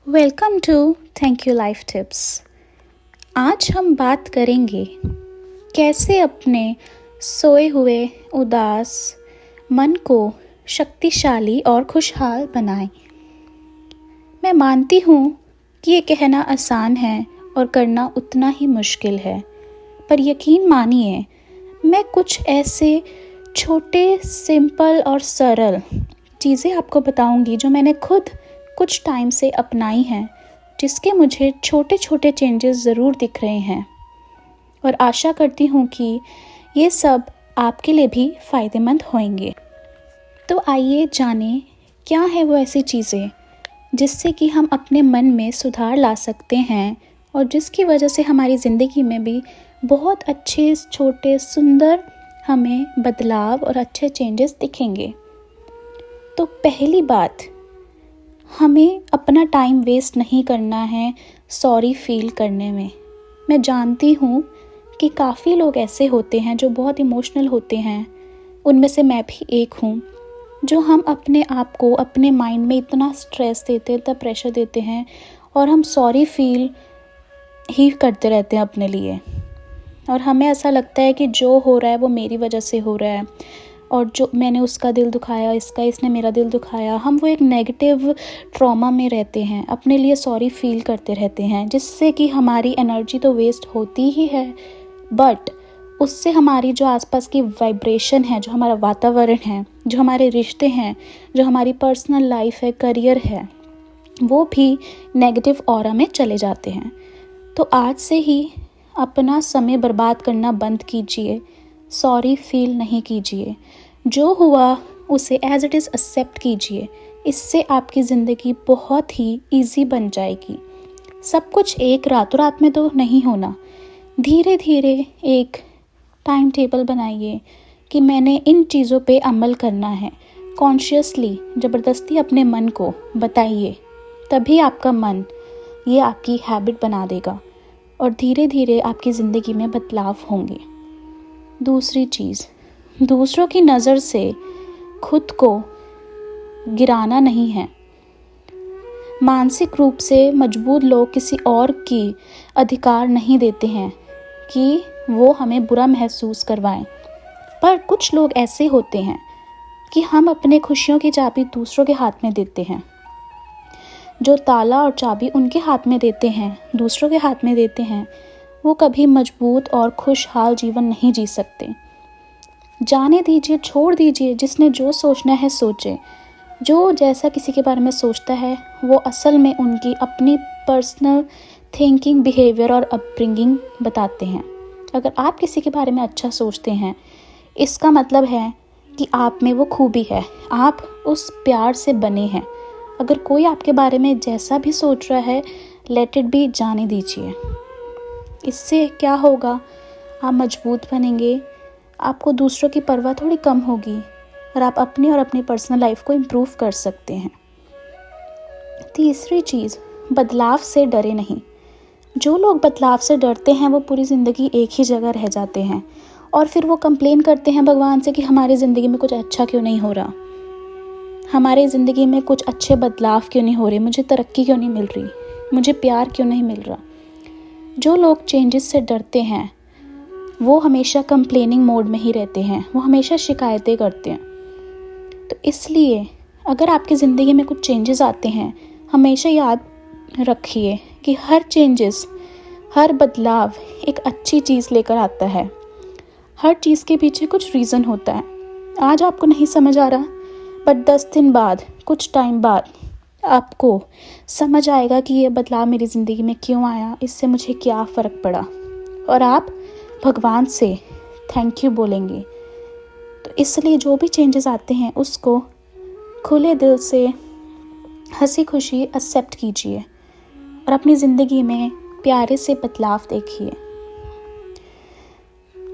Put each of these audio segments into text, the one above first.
Welcome to thank you life tips. आज हम बात करेंगे कैसे अपने सोए हुए उदास मन को शक्तिशाली और खुशहाल बनाएं। मैं मानती हूँ कि ये कहना आसान है और करना उतना ही मुश्किल है, पर यकीन मानिए मैं कुछ ऐसे छोटे सिंपल और सरल चीज़ें आपको बताऊंगी जो मैंने खुद कुछ टाइम से अपनाई हैं, जिसके मुझे छोटे छोटे चेंजेस ज़रूर दिख रहे हैं और आशा करती हूँ कि ये सब आपके लिए भी फ़ायदेमंद होंगे। तो आइए जानें क्या है वो ऐसी चीज़ें जिससे कि हम अपने मन में सुधार ला सकते हैं और जिसकी वजह से हमारी ज़िंदगी में भी बहुत अच्छे छोटे सुंदर हमें बदलाव और अच्छे चेंजेस दिखेंगे। तो पहली बात, हमें अपना टाइम वेस्ट नहीं करना है सॉरी फील करने में। मैं जानती हूँ कि काफ़ी लोग ऐसे होते हैं जो बहुत इमोशनल होते हैं, उनमें से मैं भी एक हूँ, जो हम अपने आप को अपने माइंड में इतना स्ट्रेस देते हैं, इतना प्रेशर देते हैं और हम सॉरी फील ही करते रहते हैं अपने लिए। और हमें ऐसा लगता है कि जो हो रहा है वो मेरी वजह से हो रहा है और जो मैंने उसका दिल दुखाया, इसने मेरा दिल दुखाया। हम वो एक नेगेटिव ट्रॉमा में रहते हैं, अपने लिए सॉरी फील करते रहते हैं, जिससे कि हमारी एनर्जी तो वेस्ट होती ही है, बट उससे हमारी जो आसपास की वाइब्रेशन है, जो हमारा वातावरण है, जो हमारे रिश्ते हैं, जो हमारी पर्सनल लाइफ है, करियर है, वो भी नेगेटिव ऑरा में चले जाते हैं। तो आज से ही अपना समय बर्बाद करना बंद कीजिए, सॉरी फील नहीं कीजिए, जो हुआ उसे एज इट इज़ एक्सेप्ट कीजिए। इससे आपकी ज़िंदगी बहुत ही इजी बन जाएगी। सब कुछ एक रातों रात में तो नहीं होना, धीरे धीरे एक टाइम टेबल बनाइए कि मैंने इन चीज़ों पे अमल करना है। कॉन्शियसली ज़बरदस्ती अपने मन को बताइए, तभी आपका मन ये आपकी हैबिट बना देगा और धीरे धीरे आपकी ज़िंदगी में बदलाव होंगे। दूसरी चीज़, दूसरों की नज़र से खुद को गिराना नहीं है। मानसिक रूप से मजबूत लोग किसी और की अधिकार नहीं देते हैं कि वो हमें बुरा महसूस करवाएं, पर कुछ लोग ऐसे होते हैं कि हम अपने खुशियों की चाबी दूसरों के हाथ में देते हैं। जो ताला और चाबी उनके हाथ में देते हैं, दूसरों के हाथ में देते हैं, वो कभी मजबूत और खुशहाल जीवन नहीं जी सकते। जाने दीजिए, छोड़ दीजिए, जिसने जो सोचना है सोचे। जो जैसा किसी के बारे में सोचता है वो असल में उनकी अपनी पर्सनल थिंकिंग, बिहेवियर और अपब्रिंगिंग बताते हैं। अगर आप किसी के बारे में अच्छा सोचते हैं, इसका मतलब है कि आप में वो खूबी है, आप उस प्यार से बने हैं। अगर कोई आपके बारे में जैसा भी सोच रहा है, लेट इट बी, जाने दीजिए। इससे क्या होगा, आप मजबूत बनेंगे, आपको दूसरों की परवाह थोड़ी कम होगी और आप अपनी और अपनी पर्सनल लाइफ को इम्प्रूव कर सकते हैं। तीसरी चीज़, बदलाव से डरे नहीं। जो लोग बदलाव से डरते हैं वो पूरी ज़िंदगी एक ही जगह रह जाते हैं और फिर वो कंप्लेन करते हैं भगवान से कि हमारी ज़िंदगी में कुछ अच्छा क्यों नहीं हो रहा, हमारे ज़िंदगी में कुछ अच्छे बदलाव क्यों नहीं हो रहे, मुझे तरक्की क्यों नहीं मिल रही, मुझे प्यार क्यों नहीं मिल रहा। जो लोग चेंजेस से डरते हैं वो हमेशा कंप्लेनिंग मोड में ही रहते हैं, वो हमेशा शिकायतें करते हैं। तो इसलिए अगर आपकी ज़िंदगी में कुछ चेंजेस आते हैं, हमेशा याद रखिए कि हर चेंजेस, हर बदलाव एक अच्छी चीज़ लेकर आता है। हर चीज़ के पीछे कुछ रीज़न होता है। आज आपको नहीं समझ आ रहा, बट 10 दिन बाद, कुछ टाइम बाद आपको समझ आएगा कि ये बदलाव मेरी ज़िंदगी में क्यों आया, इससे मुझे क्या फ़र्क पड़ा, और आप भगवान से थैंक यू बोलेंगे। तो इसलिए जो भी चेंजेस आते हैं उसको खुले दिल से हंसी खुशी एक्सेप्ट कीजिए और अपनी ज़िंदगी में प्यारे से बदलाव देखिए।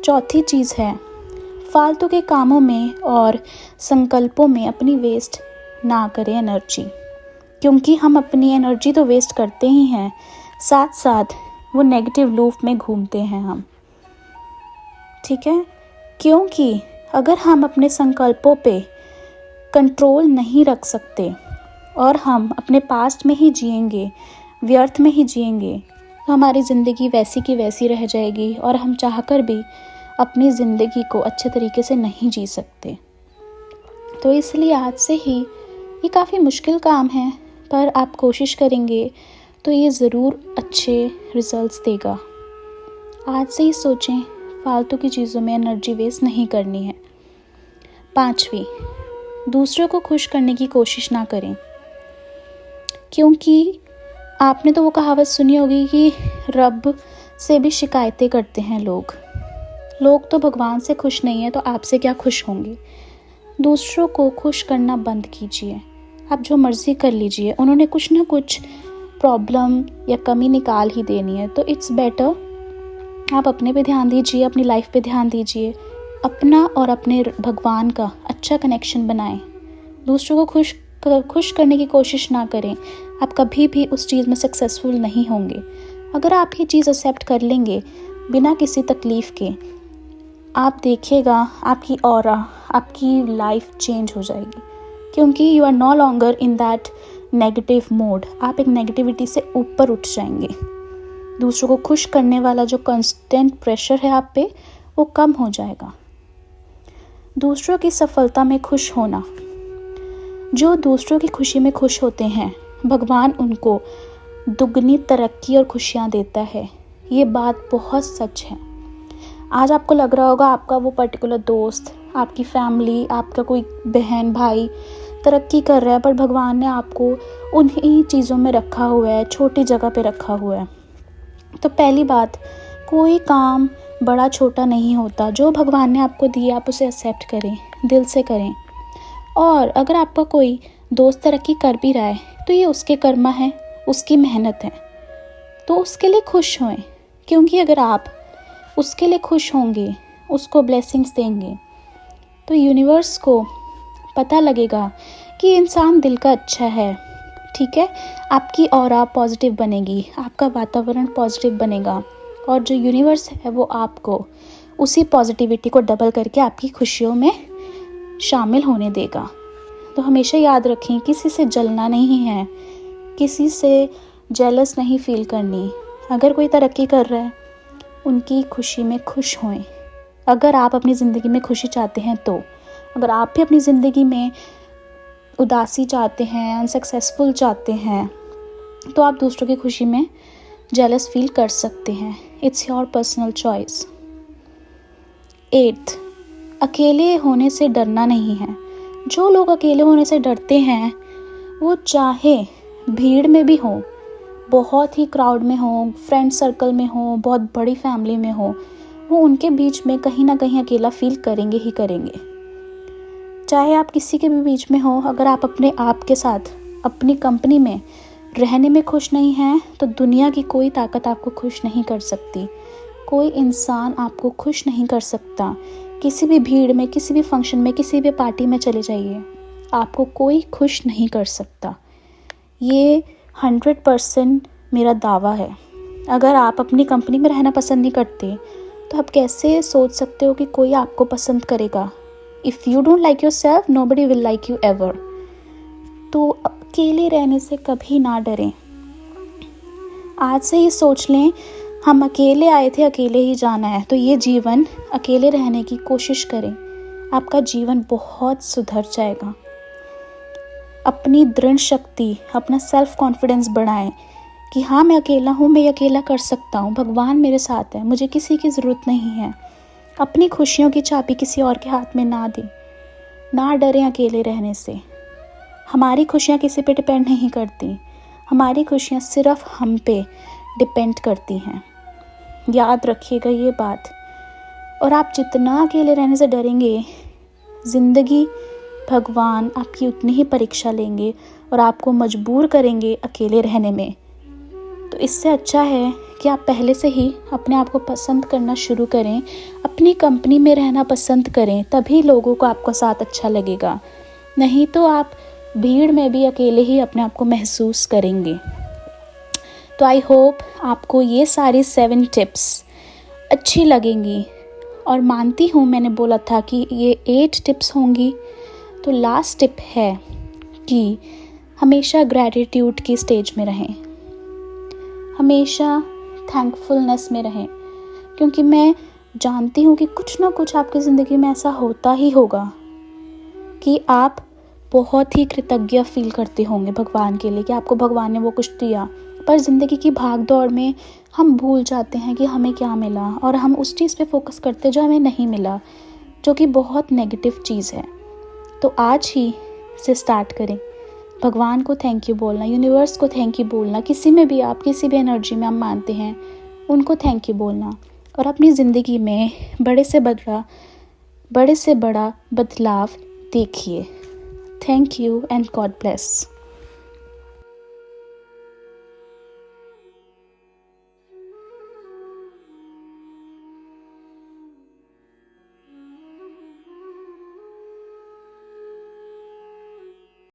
चौथी चीज़ है, फालतू के कामों में और संकल्पों में अपनी वेस्ट ना करें एनर्जी, क्योंकि हम अपनी एनर्जी तो वेस्ट करते ही हैं, साथ साथ वो नेगेटिव लूप में घूमते हैं हम। ठीक है, क्योंकि अगर हम अपने संकल्पों पे कंट्रोल नहीं रख सकते और हम अपने पास्ट में ही जिएंगे, व्यर्थ में ही जिएंगे, तो हमारी ज़िंदगी वैसी की वैसी रह जाएगी और हम चाहकर भी अपनी ज़िंदगी को अच्छे तरीके से नहीं जी सकते। तो इसलिए आज से ही, ये काफ़ी मुश्किल काम है, पर आप कोशिश करेंगे तो ये ज़रूर अच्छे रिजल्ट्स देगा। आज से ही सोचें, फालतू की चीज़ों में एनर्जी वेस्ट नहीं करनी है। 5वीं, दूसरों को खुश करने की कोशिश ना करें, क्योंकि आपने तो वो कहावत सुनी होगी कि रब से भी शिकायतें करते हैं लोग। लोग तो भगवान से खुश नहीं है तो आपसे क्या खुश होंगे। दूसरों को खुश करना बंद कीजिए। आप जो मर्ज़ी कर लीजिए, उन्होंने कुछ ना कुछ प्रॉब्लम या कमी निकाल ही देनी है। तो इट्स बेटर आप अपने पे ध्यान दीजिए, अपनी लाइफ पे ध्यान दीजिए, अपना और अपने भगवान का अच्छा कनेक्शन बनाएं। दूसरों को खुश करने की कोशिश ना करें, आप कभी भी उस चीज़ में सक्सेसफुल नहीं होंगे। अगर आप ये चीज़ एक्सेप्ट कर लेंगे बिना किसी तकलीफ़ के, आप देखिएगा आपकी ऑरा, आपकी लाइफ चेंज हो जाएगी, क्योंकि you are no longer in that negative mode. आप एक नेगेटिविटी से ऊपर उठ जाएंगे। दूसरों को खुश करने वाला जो कांस्टेंट प्रेशर है आप पे, वो कम हो जाएगा। दूसरों की सफलता में खुश होना, जो दूसरों की खुशी में खुश होते हैं, भगवान उनको दुगनी तरक्की और खुशियाँ देता है। ये बात बहुत सच है। आज आपको लग रहा होगा आपका वो पर्टिकुलर दोस्त, आपकी फैमिली, आपका कोई बहन भाई तरक्की कर रहा है, पर भगवान ने आपको उन्हीं चीज़ों में रखा हुआ है, छोटी जगह पे रखा हुआ है। तो पहली बात, कोई काम बड़ा छोटा नहीं होता। जो भगवान ने आपको दिया आप उसे एक्सेप्ट करें, दिल से करें। और अगर आपका कोई दोस्त तरक्की कर भी रहा है तो ये उसके कर्मा है, उसकी मेहनत है, तो उसके लिए खुश होएं। क्योंकि अगर आप उसके लिए खुश होंगे, उसको ब्लेसिंग्स देंगे, तो यूनिवर्स को पता लगेगा कि इंसान दिल का अच्छा है। ठीक है, आपकी ऑरा पॉजिटिव बनेगी, आपका वातावरण पॉजिटिव बनेगा, और जो यूनिवर्स है वो आपको उसी पॉजिटिविटी को डबल करके आपकी खुशियों में शामिल होने देगा। तो हमेशा याद रखें, किसी से जलना नहीं है, किसी से जेलस नहीं फील करनी। अगर कोई तरक्की कर रहा है, उनकी खुशी में खुश होएं। अगर आप अपनी ज़िंदगी में खुशी चाहते हैं तो, अगर आप भी अपनी ज़िंदगी में उदासी चाहते हैं, अनसक्सेसफुल चाहते हैं, तो आप दूसरों की खुशी में जेलस फील कर सकते हैं। It's your personal choice. 8th, अकेले होने से डरना नहीं है। जो लोग अकेले होने से डरते हैं, वो चाहे भीड़ में भी हो, बहुत ही क्राउड में हो, फ्रेंड सर्कल में हो, बहुत बड़ी फैमिली में हो, वो उनके बीच में कहीं ना कहीं अकेला फील करेंगे ही करेंगे। चाहे आप किसी के भी बीच में हो, अगर आप अपने आप के साथ अपनी कंपनी में रहने में खुश नहीं हैं, तो दुनिया की कोई ताकत आपको खुश नहीं कर सकती। कोई इंसान आपको खुश नहीं कर सकता। किसी भी भीड़ में, किसी भी फंक्शन में, किसी भी पार्टी में चले जाइए, आपको कोई खुश नहीं कर सकता। ये 100% मेरा दावा है। अगर आप अपनी कंपनी में रहना पसंद नहीं करते, तो आप कैसे सोच सकते हो कि कोई आपको पसंद करेगा। If you don't like your self, nobody will like you ever. तो अकेले रहने से कभी ना डरें। आज से ही सोच लें, हम अकेले आए थे, अकेले ही जाना है। तो ये जीवन अकेले रहने की कोशिश करें, आपका जीवन बहुत सुधर जाएगा। अपनी दृढ़ शक्ति, अपना सेल्फ कॉन्फिडेंस बढ़ाएं कि हाँ, मैं अकेला हूँ, मैं अकेला कर सकता हूँ, भगवान मेरे साथ है, मुझे किसी की ज़रूरत नहीं है। अपनी खुशियों की चाबी किसी और के हाथ में ना दें। ना डरें अकेले रहने से। हमारी खुशियाँ किसी पे डिपेंड नहीं करती, हमारी खुशियाँ सिर्फ हम पे डिपेंड करती हैं। याद रखिएगा ये बात। और आप जितना अकेले रहने से डरेंगे, ज़िंदगी, भगवान आपकी उतनी ही परीक्षा लेंगे और आपको मजबूर करेंगे अकेले रहने में। तो इससे अच्छा है कि आप पहले से ही अपने आप को पसंद करना शुरू करें, अपनी कंपनी में रहना पसंद करें, तभी लोगों को आपका साथ अच्छा लगेगा। नहीं तो आप भीड़ में भी अकेले ही अपने आप को महसूस करेंगे। तो आई होप आपको ये सारी 7 टिप्स अच्छी लगेंगी। और मानती हूँ, मैंने बोला था कि ये 8 टिप्स होंगी, तो लास्ट टिप है कि हमेशा ग्रैटिट्यूड की स्टेज में रहें, हमेशा थैंकफुलनेस में रहें, क्योंकि मैं जानती हूँ कि कुछ ना कुछ आपकी ज़िंदगी में ऐसा होता ही होगा कि आप बहुत ही कृतज्ञ फील करते होंगे भगवान के लिए कि आपको भगवान ने वो कुछ दिया। पर ज़िंदगी की भाग दौड़ में हम भूल जाते हैं कि हमें क्या मिला, और हम उस चीज़ पे फोकस करते हैं जो हमें नहीं मिला, जो कि बहुत नेगेटिव चीज़ है। तो आज ही से स्टार्ट करें भगवान को थैंक यू बोलना, यूनिवर्स को थैंक यू बोलना, किसी में भी आप किसी भी एनर्जी में आप मानते हैं उनको थैंक यू बोलना, और अपनी ज़िंदगी में बड़े से बड़ा बदलाव देखिए। Thank you and God bless.